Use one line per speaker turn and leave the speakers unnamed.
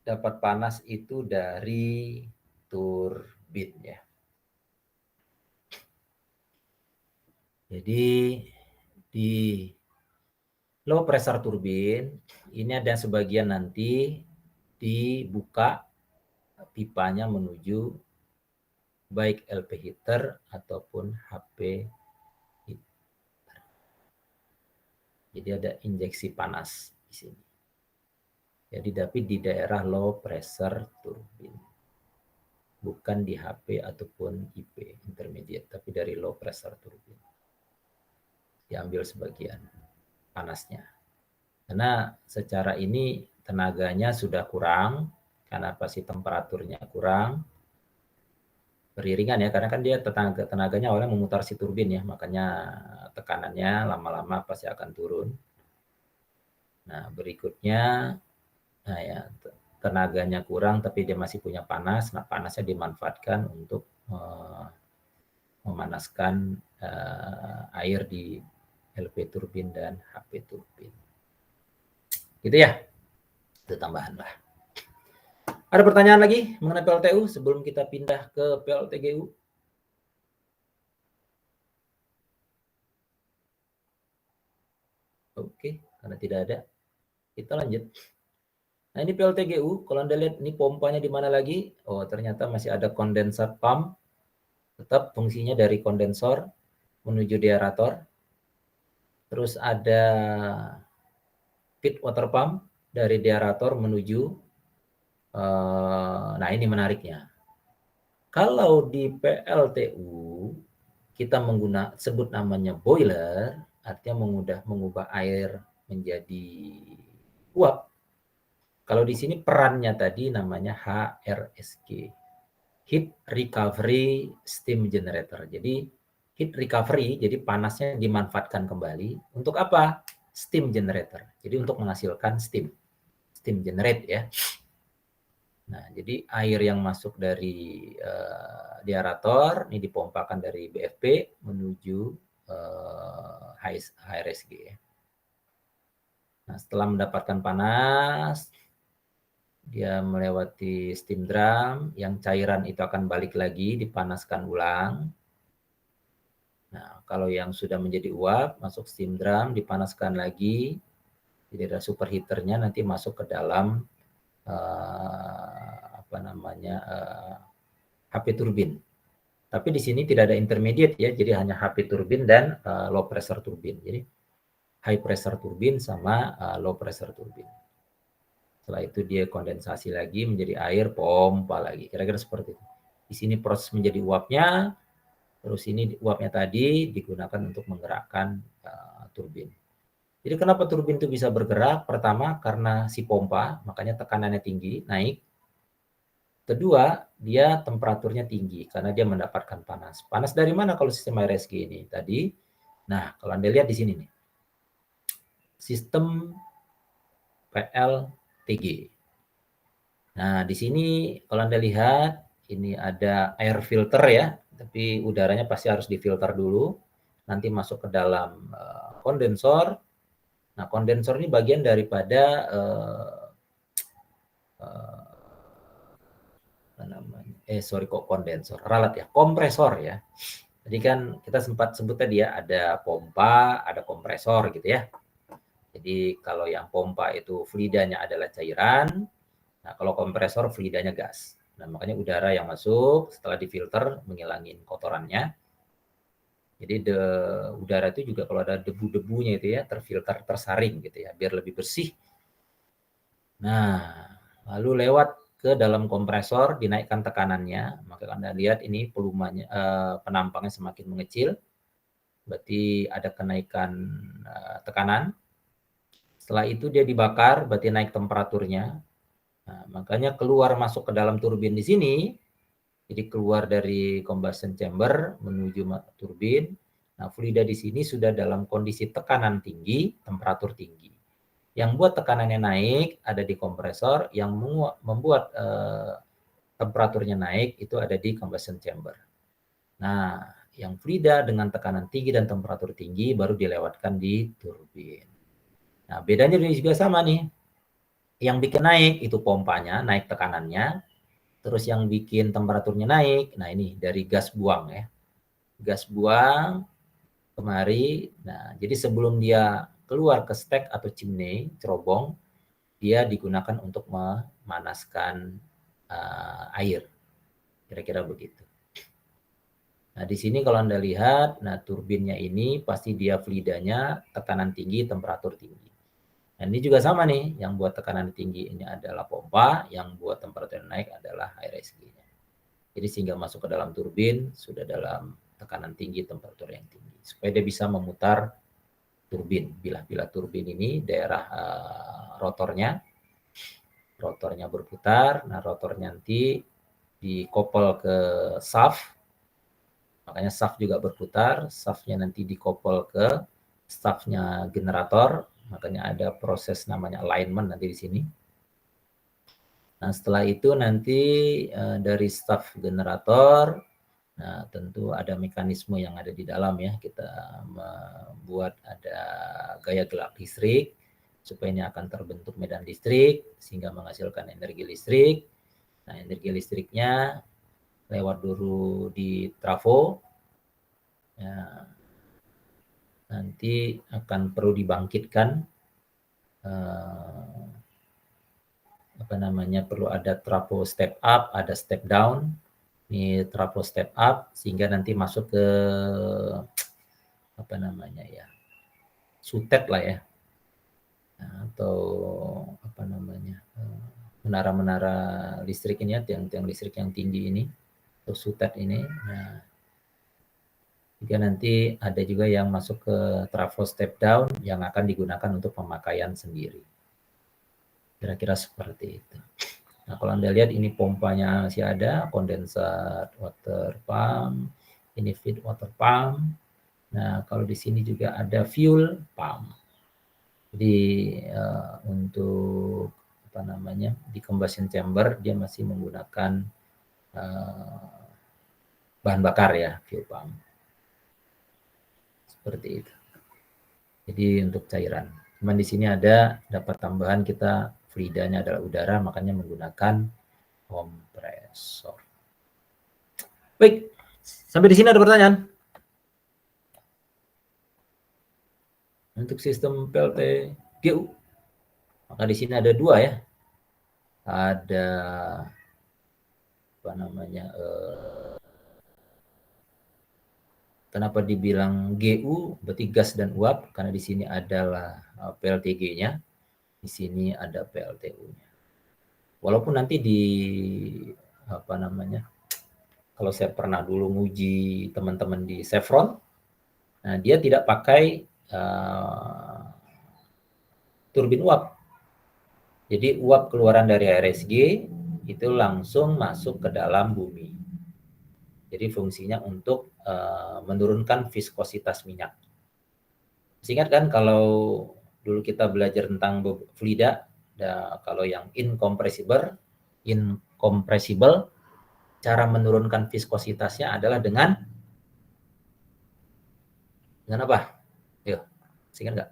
dapat panas itu dari turbin ya. Jadi di low pressure turbin ini ada sebagian nanti dibuka pipanya menuju baik LP heater ataupun HP heater. Jadi ada injeksi panas di sini. Jadi tapi di daerah low pressure turbin. Bukan di HP ataupun IP intermediate, tapi dari low pressure turbin. Diambil sebagian panasnya. Karena secara ini tenaganya sudah kurang, karena pasti temperaturnya kurang. Beriringan ya, karena kan dia tenaganya awalnya memutar si turbin ya, makanya tekanannya lama-lama pasti akan turun. Nah, berikutnya, nah ya, tenaganya kurang tapi dia masih punya panas, nah panasnya dimanfaatkan untuk memanaskan air di LP turbin dan HP turbin. Gitu ya, itu tambahan lah. Ada pertanyaan lagi mengenai PLTU sebelum kita pindah ke PLTGU? Oke, karena tidak ada, kita lanjut. Nah ini PLTGU, kalau Anda lihat ini pompanya di mana lagi? Oh ternyata masih ada kondensat pump, tetap fungsinya dari kondensor menuju diaerator. Terus ada feed water pump dari diaerator menuju, nah ini menariknya. Kalau di PLTU kita sebut namanya boiler, artinya mengubah air menjadi uap. Kalau di sini perannya tadi namanya HRSG, Heat Recovery Steam Generator. Jadi heat recovery, jadi panasnya dimanfaatkan kembali. Untuk apa? Steam generator. Jadi untuk menghasilkan steam generate ya. Nah, jadi air yang masuk dari diaerator ini dipompakan dari BFP menuju HRSG. Nah, setelah mendapatkan panas, dia melewati steam drum, yang cairan itu akan balik lagi, dipanaskan ulang. Nah, kalau yang sudah menjadi uap, masuk steam drum, dipanaskan lagi, jadi ada superheaternya nanti masuk ke dalam HP turbin. Tapi di sini tidak ada intermediate ya, jadi hanya HP turbin dan low pressure turbin. Jadi high pressure turbin sama low pressure turbin. Setelah itu dia kondensasi lagi menjadi air, pompa lagi. Kira-kira seperti itu. Di sini proses menjadi uapnya, terus ini uapnya tadi digunakan untuk menggerakkan turbin. Jadi kenapa turbin itu bisa bergerak? Pertama karena si pompa, makanya tekanannya tinggi, naik. Kedua, dia temperaturnya tinggi karena dia mendapatkan panas. Panas dari mana kalau sistem HRSG ini? Tadi, nah kalau Anda lihat di sini nih, sistem PLTG. Nah, di sini kalau Anda lihat, ini ada air filter ya, tapi udaranya pasti harus difilter dulu. Nanti masuk ke dalam kondensor. Nah, kondensor ini bagian daripada ralat ya, kompresor ya. Jadi kan kita sempat sebut tadi ya, ada pompa, ada kompresor gitu ya. Jadi kalau yang pompa itu fluidanya adalah cairan, nah kalau kompresor fluidanya gas. Nah makanya udara yang masuk setelah difilter menghilangin kotorannya. Jadi udara itu juga kalau ada debu-debunya itu ya terfilter, tersaring gitu ya, biar lebih bersih. Nah, lalu lewat ke dalam kompresor, dinaikkan tekanannya, maka Anda lihat ini volumenya, penampangnya semakin mengecil, berarti ada kenaikan tekanan. Setelah itu dia dibakar, berarti naik temperaturnya. Nah, makanya keluar masuk ke dalam turbin di sini, jadi keluar dari combustion chamber menuju turbin. Nah, fluida di sini sudah dalam kondisi tekanan tinggi, temperatur tinggi. Yang buat tekanannya naik ada di kompresor, yang membuat temperaturnya naik itu ada di combustion chamber. Nah, yang fluida dengan tekanan tinggi dan temperatur tinggi baru dilewatkan di turbin. Nah, bedanya juga sama nih. Yang bikin naik itu pompanya, naik tekanannya. Terus yang bikin temperaturnya naik, nah ini dari gas buang ya. Gas buang kemari. Nah, jadi sebelum dia keluar ke stek atau chimney, cerobong, dia digunakan untuk memanaskan air. Kira-kira begitu. Nah, di sini kalau Anda lihat, nah turbinnya ini pasti dia fluidanya tekanan tinggi, temperatur tinggi. Nah, ini juga sama nih, yang buat tekanan tinggi ini adalah pompa, yang buat temperatur naik adalah HRSG-nya. Jadi sehingga masuk ke dalam turbin sudah dalam tekanan tinggi, temperatur yang tinggi. Supaya dia bisa memutar turbin. Bila turbin ini daerah rotornya berputar, nah rotornya nanti dikopel ke shaft, makanya shaft juga berputar, shaftnya nanti dikopel ke shaftnya generator, makanya ada proses namanya alignment nanti di sini. Nah, setelah itu nanti dari shaft generator, nah tentu ada mekanisme yang ada di dalam ya, kita membuat ada gaya gelak listrik, supaya ini akan terbentuk medan listrik, sehingga menghasilkan energi listrik. Nah, energi listriknya lewat dulu di trafo, ya, nanti akan perlu dibangkitkan perlu ada trafo step up, ada step down. Ini trafo step up sehingga nanti masuk ke sutet lah ya, atau menara-menara listrik ini ya, tiang-tiang listrik yang tinggi ini, atau sutet ini. Nah, juga nanti ada juga yang masuk ke trafo step down yang akan digunakan untuk pemakaian sendiri. Kira-kira seperti itu. Nah, kalau Anda lihat ini pompanya masih ada, condensed water pump, ini feed water pump. Nah, kalau di sini juga ada fuel pump. Jadi untuk di combustion chamber dia masih menggunakan bahan bakar ya, fuel pump. Seperti itu. Jadi untuk cairan. Cuman di sini ada dapat tambahan, kita fluidanya adalah udara, makanya menggunakan kompresor. Baik, sampai di sini ada pertanyaan? Untuk sistem PLT GU, maka di sini ada dua ya. Ada kenapa dibilang GU, berarti gas dan uap, karena di sini adalah PLTG-nya, di sini ada PLTU-nya. Walaupun nanti di kalau saya pernah dulu nguji teman-teman di Chevron, nah dia tidak pakai turbin uap. Jadi uap keluaran dari HRSG itu langsung masuk ke dalam bumi. Jadi fungsinya untuk menurunkan viskositas minyak. Ingat kan kalau dulu kita belajar tentang fluida, kalau yang incompressible, cara menurunkan viskositasnya adalah dengan apa? Yuk, ingat nggak?